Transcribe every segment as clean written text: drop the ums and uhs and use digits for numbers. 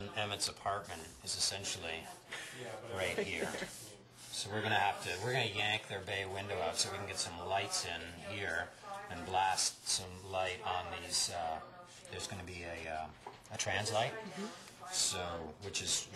Emmett's apartment is essentially right here. So we're gonna yank their bay window out so we can get some lights in here and blast some light on these. There's going to be a translight, so which is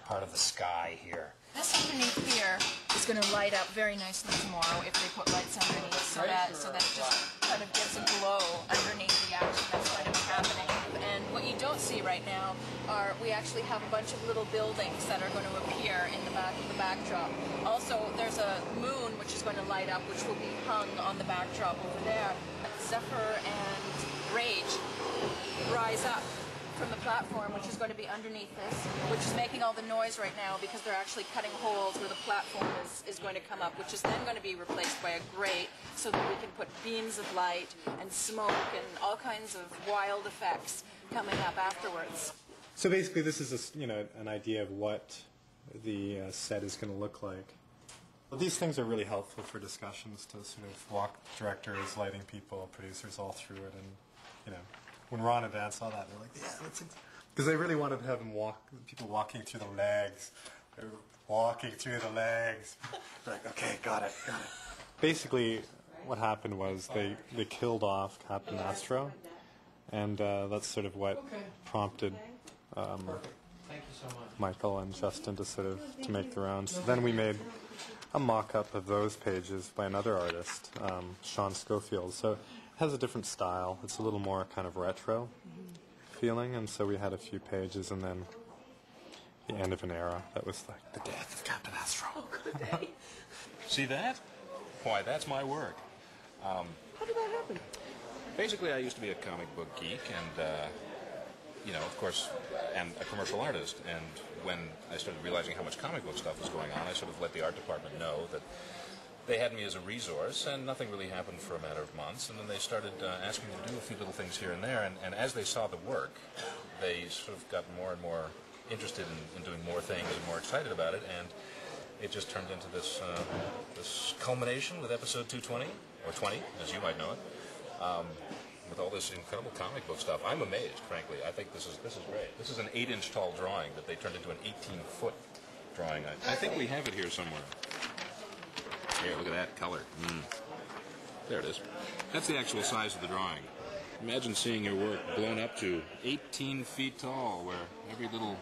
part of the sky here. This underneath here is going to light up very nicely tomorrow if they put lights underneath, so that it just kind of gives a glow underneath the action that's going to be happening. And what you don't see right now are we actually have a bunch of little buildings that are going to appear in the back of the backdrop. Also, there's a moon which is going to light up, which will be hung on the backdrop over there. Zephyr and Rage rise up from the platform, which is going to be underneath this, which is making all the noise right now because they're actually cutting holes where the platform is going to come up, which is then going to be replaced by a grate so that we can put beams of light and smoke and all kinds of wild effects coming up afterwards. So basically this is an idea of what the set is going to look like. Well, these things are really helpful for discussions to sort of walk directors, lighting people, producers all through it, and when Ron and Dan saw that, they're like, yeah, let's, because they really wanted to have them people walking through the legs. They were walking through the legs. They're like, okay, got it. Basically, what happened was they killed off Captain Astro, and that's sort of what prompted Michael and Justin to make the rounds. So then we made a mock-up of those pages by another artist, Sean Schofield. So it has a different style. It's a little more kind of retro feeling, and so we had a few pages, and then the end of an era that was like the death of Captain Astro. Oh, good day. See that? Why, that's my work. How did that happen? Basically, I used to be a comic book geek, and of course, and a commercial artist. And when I started realizing how much comic book stuff was going on, I sort of let the art department know that they had me as a resource, and nothing really happened for a matter of months. And then they started asking me to do a few little things here and there. And as they saw the work, they sort of got more and more interested in doing more things and more excited about it. And it just turned into this culmination with episode 220, or 20, as you might know it. With all this incredible comic book stuff. I'm amazed, frankly. I think this is great. This is an 8-inch tall drawing that they turned into an 18-foot drawing. I think we have it here somewhere. Here, look at that color. There it is. That's the actual size of the drawing. Imagine seeing your work blown up to 18 feet tall, where every little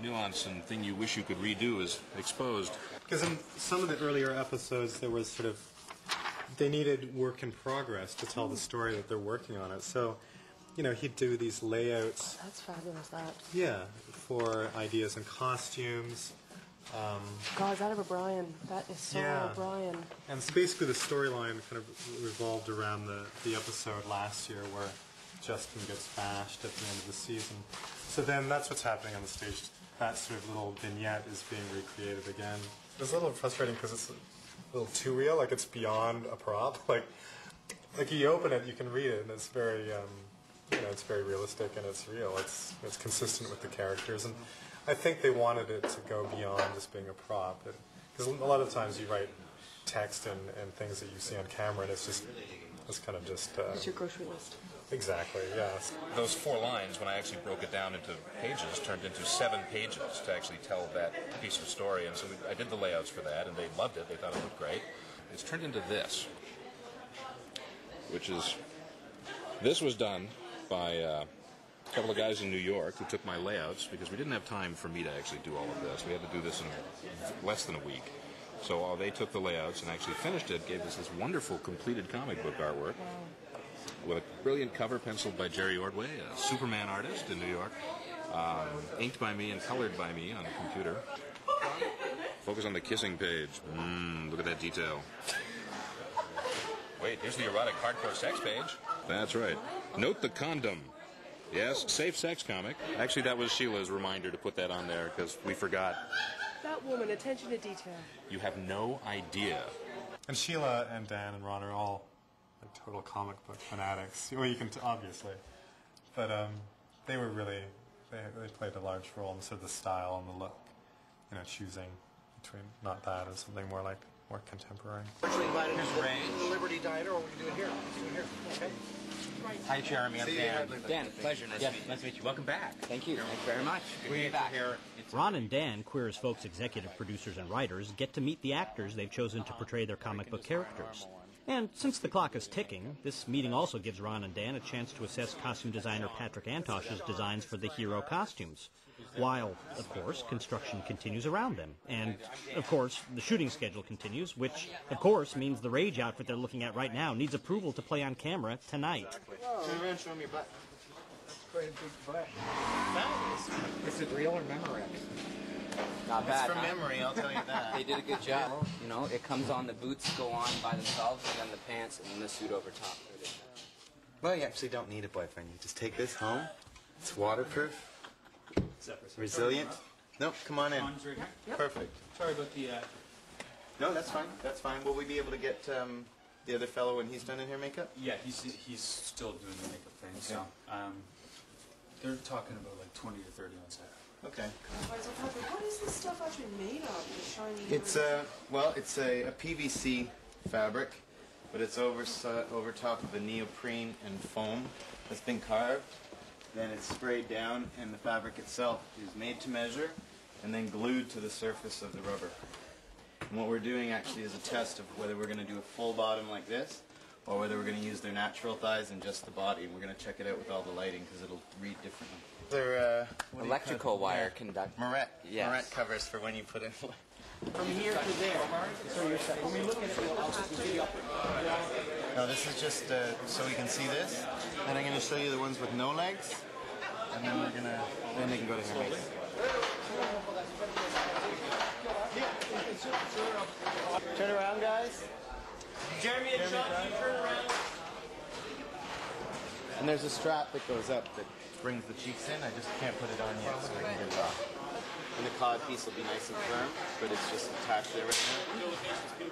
nuance and thing you wish you could redo is exposed. Because in some of the earlier episodes, there was sort of, they needed work in progress to tell the story that they're working on it. So, he'd do these layouts. That's fabulous, that. Yeah, for ideas and costumes. God, is that of O'Brien? That is so O'Brien. And so basically the storyline kind of revolved around the episode last year where Justin gets bashed at the end of the season. So then that's what's happening on the stage. That sort of little vignette is being recreated again. It's a little frustrating because it's a little too real, like it's beyond a prop. Like you open it, you can read it, and it's very, it's very realistic and it's real. It's consistent with the characters, and I think they wanted it to go beyond just being a prop. Because a lot of times you write text and things that you see on camera, and it's kind of just. It's your grocery list. Exactly. Yes. Those 4 lines, when I actually broke it down into pages, turned into 7 pages to actually tell that piece of story. And so I did the layouts for that, and they loved it. They thought it looked great. It's turned into this, which is, this was done by a couple of guys in New York who took my layouts because we didn't have time for me to actually do all of this. We had to do this in less than a week. So they took the layouts and actually finished it, gave us this wonderful completed comic book artwork. With a brilliant cover penciled by Jerry Ordway, a Superman artist in New York, inked by me and colored by me on a computer. Focus on the kissing page. Look at that detail. Wait, here's the erotic hardcore sex page. That's right. Note the condom. Yes, safe sex comic. Actually, that was Sheila's reminder to put that on there because we forgot. That woman, attention to detail. You have no idea. And Sheila and Dan and Ron are all total comic book fanatics. Well, you can obviously, but they were really they played a large role in sort of the style and the look. Choosing between not that and something more contemporary. Originally invited to the Liberty Diner, or what are we doing here? Let's do it here. Okay. Hi, Jeremy. I'm Dan. Dan, pleasure. Nice to meet you. Welcome back. Thank you. Thank you very much. Good to be back. Ron and Dan, Queer as Folk's executive producers and writers, get to meet the actors they've chosen to portray their comic book characters. And since the clock is ticking, this meeting also gives Ron and Dan a chance to assess costume designer Patrick Antosh's designs for the hero costumes. While, of course, construction continues around them. And, of course, the shooting schedule continues, which, of course, means the Rage outfit they're looking at right now needs approval to play on camera tonight. Turn around, show me your butt. That's quite a big butt. Is it real or Memorex? Not bad, It's from memory, I'll tell you that. They did a good job. You know, it comes on, the boots go on by themselves, and then the pants, and then the suit over top. Well, you actually don't need a boyfriend. You just take this home. It's waterproof. Resilient. Nope, come on in. Perfect. Sorry about the... No, that's fine. That's fine. Will we be able to get the other fellow when he's done in hair makeup? Yeah, he's still doing the makeup thing, so... they're talking about like 20 to 30 on set. Okay. What is this stuff actually made of? The shiny. It's it's a PVC fabric, but it's over top of a neoprene and foam that's been carved. Then it's sprayed down, and the fabric itself is made to measure, and then glued to the surface of the rubber. And what we're doing actually is a test of whether we're going to do a full bottom like this, or whether we're going to use their natural thighs and just the body. And we're going to check it out with all the lighting because it'll read differently. They're Electrical wire conduct. Moret. Yes. Moret covers for when you put in. From here to there. So you're saying. When we look at it, No, this is just so we can see this. And I'm going to show you the ones with no legs. And then then they can go to hair makeup. Turn around, guys. Jeremy and Sean, can you turn around? And there's a strap that goes up that brings the cheeks in. I just can't put it on yet, so I can get it off. And the cod piece will be nice and firm, but it's just attached there right now.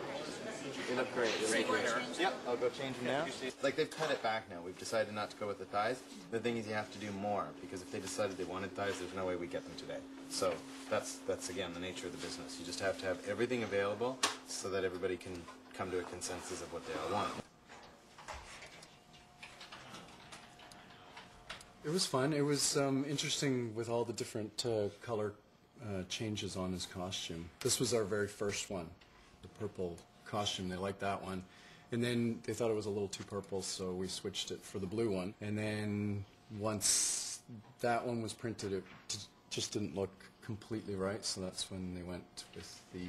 They look great. They look great. Yep, I'll go change them now. Like, they've cut it back now. We've decided not to go with the thighs. The thing is you have to do more, because if they decided they wanted thighs, there's no way we get them today. So that's again, the nature of the business. You just have to have everything available so that everybody can come to a consensus of what they all want. It was fun. It was interesting with all the different color changes on his costume. This was our very first one, the purple costume. They liked that one. And then they thought it was a little too purple, so we switched it for the blue one. And then once that one was printed, it just didn't look completely right, so that's when they went with the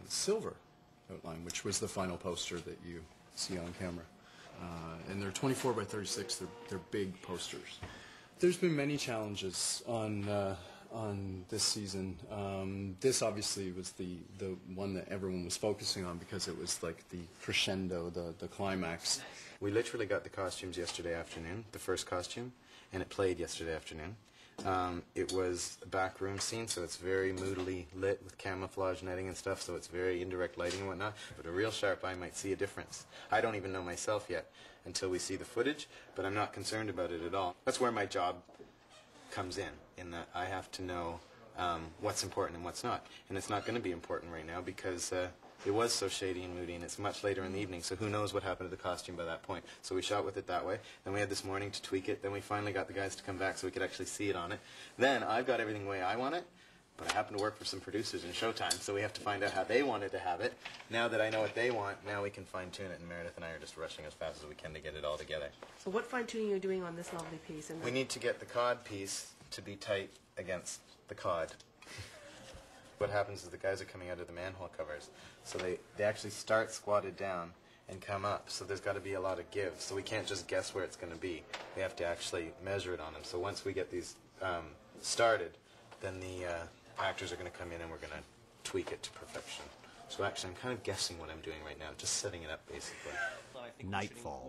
silver outline, which was the final poster that you see on camera. And they're 24 by 36. They're big posters. There's been many challenges on this season. This obviously was the one that everyone was focusing on because it was like the crescendo, the climax. We literally got the costumes yesterday afternoon, the first costume, and it played yesterday afternoon. It was a back room scene, so it's very moodily lit with camouflage netting and stuff, so it's very indirect lighting and whatnot, but a real sharp eye might see a difference. I don't even know myself yet until we see the footage, but I'm not concerned about it at all. That's where my job comes in that I have to know what's important and what's not. And it's not going to be important right now because it was so shady and moody, and it's much later in the evening, so who knows what happened to the costume by that point. So we shot with it that way. Then we had this morning to tweak it. Then we finally got the guys to come back so we could actually see it on it. Then I've got everything the way I want it, but I happen to work for some producers in Showtime, so we have to find out how they wanted to have it. Now that I know what they want, now we can fine-tune it, and Meredith and I are just rushing as fast as we can to get it all together. So what fine-tuning are you doing on this lovely piece? We need to get the cod piece to be tight against the cod. What happens is the guys are coming out of the manhole covers, so they actually start squatted down and come up, so there's got to be a lot of give, so we can't just guess where it's going to be. We have to actually measure it on them. So once we get these started, then the actors are going to come in and we're going to tweak it to perfection. So actually I'm kind of guessing what I'm doing right now, just setting it up basically. Nightfall.